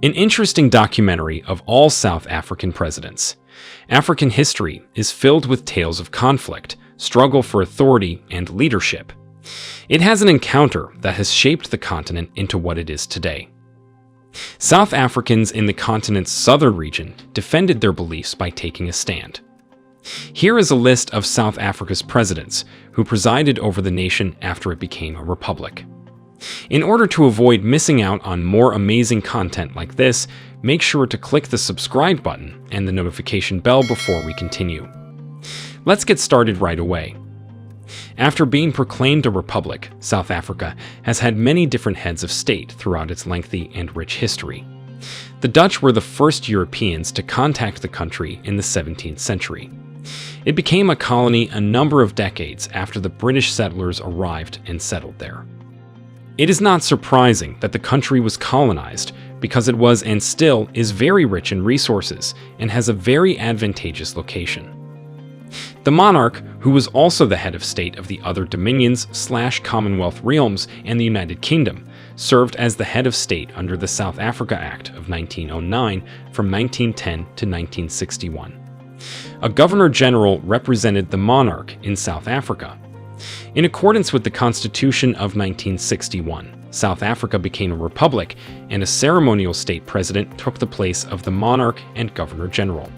An interesting documentary of all South African presidents. African history is filled with tales of conflict, struggle for authority, and leadership. It has an encounter that has shaped the continent into what it is today. South Africans in the continent's southern region defended their beliefs by taking a stand. Here is a list of South Africa's presidents who presided over the nation after it became a republic. In order to avoid missing out on more amazing content like this, make sure to click the subscribe button and the notification bell before we continue. Let's get started right away. After being proclaimed a republic, South Africa has had many different heads of state throughout its lengthy and rich history. The Dutch were the first Europeans to contact the country in the 17th century. It became a colony a number of decades after the British settlers arrived and settled there. It is not surprising that the country was colonized because it was and still is very rich in resources and has a very advantageous location. The monarch, who was also the head of state of the other dominions/Commonwealth realms and the United Kingdom, served as the head of state under the South Africa Act of 1909 from 1910 to 1961. A governor-general represented the monarch in South Africa. In accordance with the Constitution of 1961, South Africa became a republic, and a ceremonial state president took the place of the monarch and governor-general.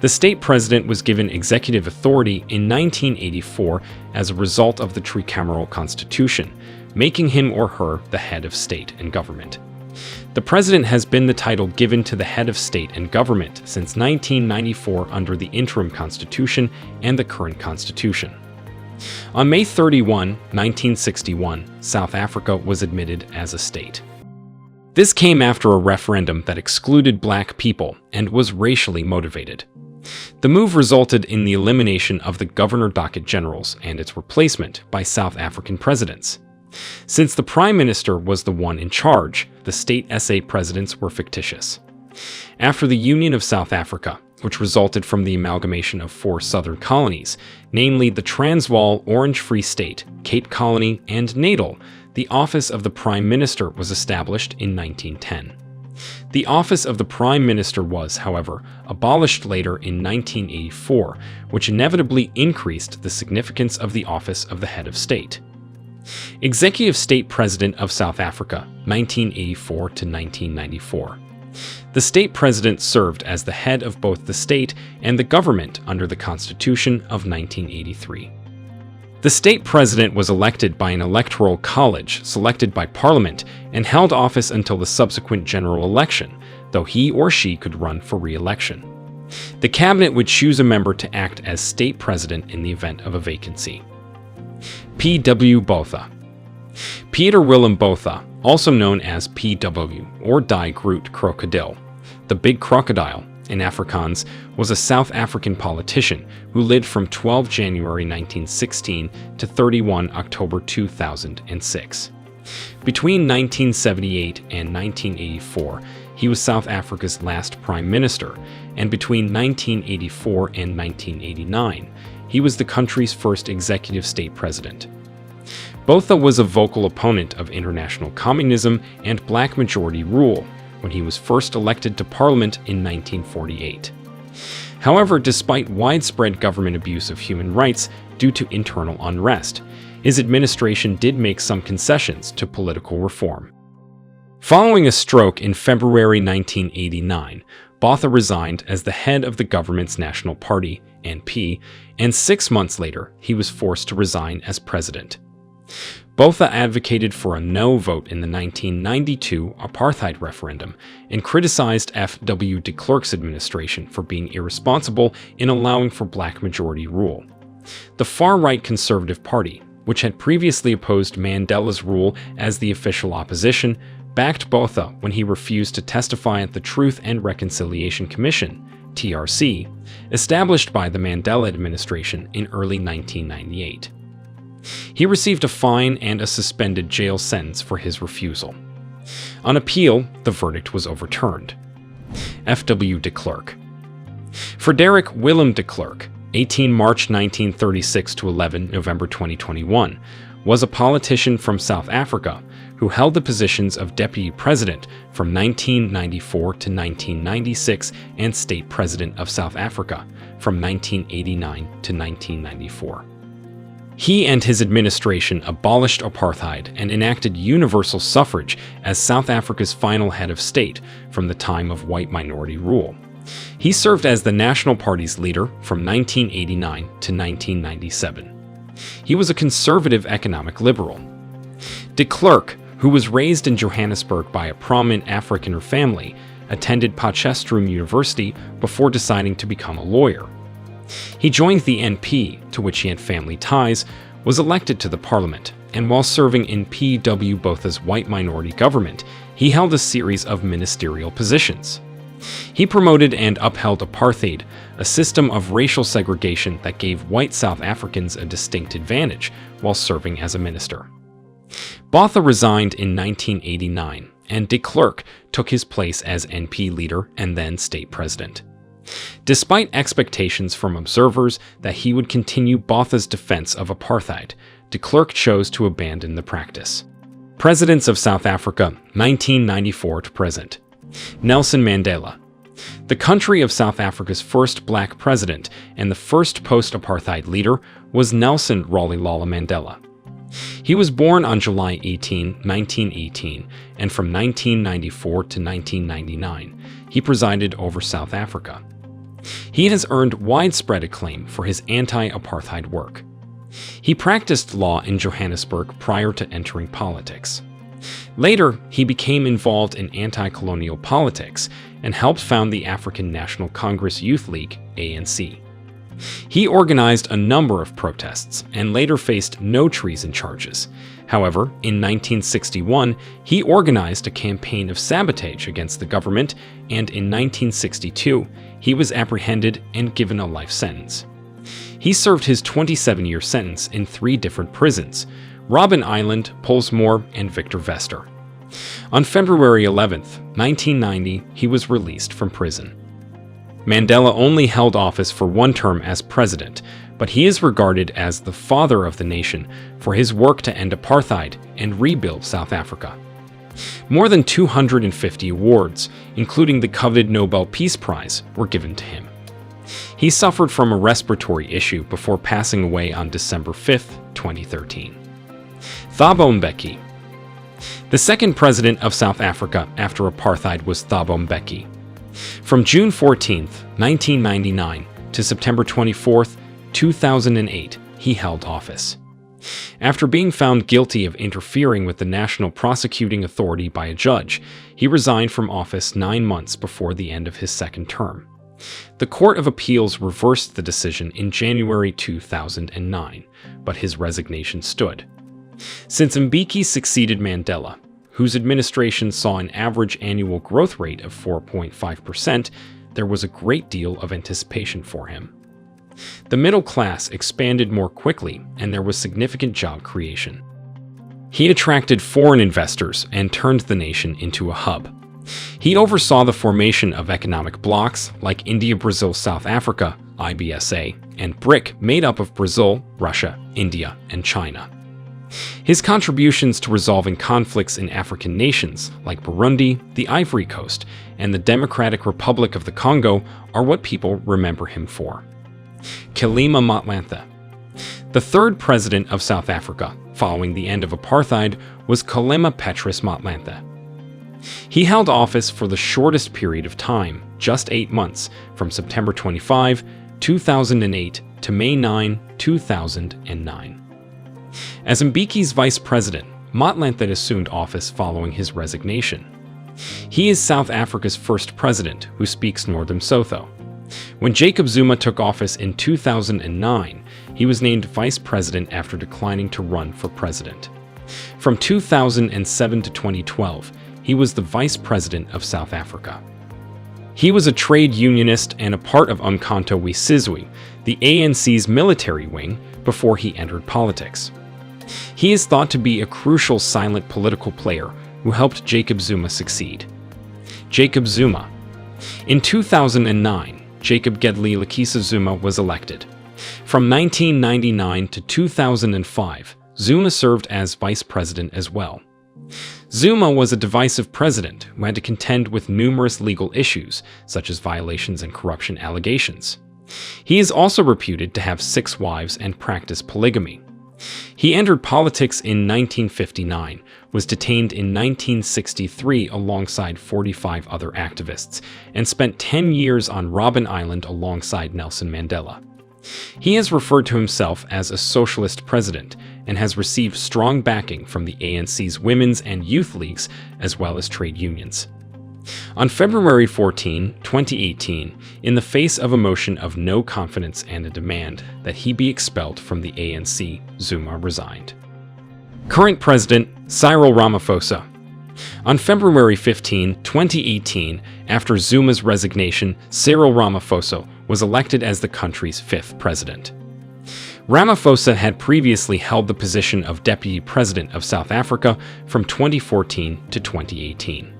The state president was given executive authority in 1984 as a result of the tricameral constitution, making him or her the head of state and government. The president has been the title given to the head of state and government since 1994 under the interim constitution and the current constitution. On May 31, 1961, South Africa was admitted as a state. This came after a referendum that excluded black people and was racially motivated. The move resulted in the elimination of the governor docket generals and its replacement by South African presidents. Since the prime minister was the one in charge, the state SA presidents were fictitious. After the Union of South Africa, which resulted from the amalgamation of 4 southern colonies, namely the Transvaal, Orange Free State, Cape Colony, and Natal, the office of the Prime Minister was established in 1910. The office of the Prime Minister was, however, abolished later in 1984, which inevitably increased the significance of the office of the head of state. Executive State President of South Africa, 1984 to 1994. The state president served as the head of both the state and the government under the Constitution of 1983. The state president was elected by an electoral college selected by Parliament and held office until the subsequent general election, though he or she could run for re-election. The cabinet would choose a member to act as state president in the event of a vacancy. P.W. Botha. Peter Willem Botha, also known as PW or Die Groot Crocodile, the Big Crocodile in Afrikaans, was a South African politician who lived from 12 January 1916 to 31 October 2006. Between 1978 and 1984, he was South Africa's last prime minister, and between 1984 and 1989, he was the country's first executive state president. Botha was a vocal opponent of international communism and black majority rule when he was first elected to parliament in 1948. However, despite widespread government abuse of human rights due to internal unrest, his administration did make some concessions to political reform. Following a stroke in February 1989, Botha resigned as the head of the government's National Party, NP, and 6 months later, he was forced to resign as president. Botha advocated for a no vote in the 1992 apartheid referendum and criticized F.W. de Klerk's administration for being irresponsible in allowing for black majority rule. The far-right Conservative Party, which had previously opposed Mandela's rule as the official opposition, backed Botha when he refused to testify at the Truth and Reconciliation Commission, TRC, established by the Mandela administration in early 1998. He received a fine and a suspended jail sentence for his refusal. On appeal, the verdict was overturned. F.W. de Klerk. Frederick Willem de Klerk, 18 March 1936 to 11 November 2021, was a politician from South Africa who held the positions of Deputy President from 1994 to 1996 and State President of South Africa from 1989 to 1994. He and his administration abolished apartheid and enacted universal suffrage as South Africa's final head of state from the time of white minority rule. He served as the National Party's leader from 1989 to 1997. He was a conservative economic liberal. De Klerk, who was raised in Johannesburg by a prominent Afrikaner family, attended Potchefstroom University before deciding to become a lawyer. He joined the NP, to which he had family ties, was elected to the parliament, and while serving in P.W. Botha's white minority government, he held a series of ministerial positions. He promoted and upheld apartheid, a system of racial segregation that gave white South Africans a distinct advantage while serving as a minister. Botha resigned in 1989, and de Klerk took his place as NP leader and then state president. Despite expectations from observers that he would continue Botha's defense of apartheid, de Klerk chose to abandon the practice. Presidents of South Africa, 1994 to present. Nelson Mandela. The country of South Africa's first black president and the first post-apartheid leader was Nelson Rolihlahla Mandela. He was born on July 18, 1918, and from 1994 to 1999, he presided over South Africa. He has earned widespread acclaim for his anti-apartheid work. He practiced law in Johannesburg prior to entering politics. Later, he became involved in anti-colonial politics and helped found the African National Congress Youth League, ANC. He organized a number of protests and later faced no treason charges. However, in 1961, he organized a campaign of sabotage against the government, and in 1962, he was apprehended and given a life sentence. He served his 27-year sentence in 3 different prisons: Robben Island, Pollsmoor, and Victor Verster. On February 11, 1990, he was released from prison. Mandela only held office for 1 term as president, but he is regarded as the father of the nation for his work to end apartheid and rebuild South Africa. More than 250 awards, including the coveted Nobel Peace Prize, were given to him. He suffered from a respiratory issue before passing away on December 5, 2013. Thabo Mbeki. The second president of South Africa after apartheid was Thabo Mbeki. From June 14, 1999 to September 24, 2008, he held office. After being found guilty of interfering with the National Prosecuting Authority by a judge, he resigned from office 9 months before the end of his second term. The Court of Appeals reversed the decision in January 2009, but his resignation stood. Since Mbeki succeeded Mandela, whose administration saw an average annual growth rate of 4.5%, there was a great deal of anticipation for him. The middle class expanded more quickly, and there was significant job creation. He attracted foreign investors and turned the nation into a hub. He oversaw the formation of economic blocs like India, Brazil, South Africa, IBSA, and BRIC, made up of Brazil, Russia, India, and China. His contributions to resolving conflicts in African nations like Burundi, the Ivory Coast, and the Democratic Republic of the Congo are what people remember him for. Kgalema Motlanthe. The third president of South Africa, following the end of apartheid, was Kgalema Motlanthe. He held office for the shortest period of time, just 8 months, from September 25, 2008 to May 9, 2009. As Mbeki's vice president, Motlanthe assumed office following his resignation. He is South Africa's first president who speaks Northern Sotho. When Jacob Zuma took office in 2009, he was named vice president after declining to run for president. From 2007 to 2012, he was the vice president of South Africa. He was a trade unionist and a part of Umkhonto we Sizwe, the ANC's military wing, before he entered politics. He is thought to be a crucial silent political player who helped Jacob Zuma succeed. Jacob Zuma. In 2009, Jacob Gedleyihlekisa Zuma was elected. From 1999 to 2005, Zuma served as vice president as well. Zuma was a divisive president who had to contend with numerous legal issues, such as violations and corruption allegations. He is also reputed to have 6 wives and practice polygamy. He entered politics in 1959, was detained in 1963 alongside 45 other activists, and spent 10 years on Robben Island alongside Nelson Mandela. He has referred to himself as a socialist president and has received strong backing from the ANC's women's and youth leagues as well as trade unions. On February 14, 2018, in the face of a motion of no confidence and a demand that he be expelled from the ANC, Zuma resigned. Current President Cyril Ramaphosa. On February 15, 2018, after Zuma's resignation, Cyril Ramaphosa was elected as the country's 5th president. Ramaphosa had previously held the position of Deputy President of South Africa from 2014 to 2018.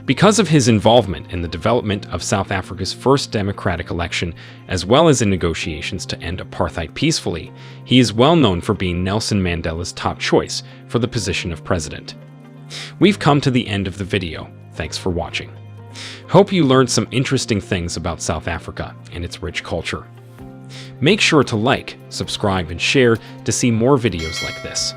Because of his involvement in the development of South Africa's first democratic election, as well as in negotiations to end apartheid peacefully, he is well known for being Nelson Mandela's top choice for the position of president. We've come to the end of the video. Thanks for watching. Hope you learned some interesting things about South Africa and its rich culture. Make sure to like, subscribe, and share to see more videos like this.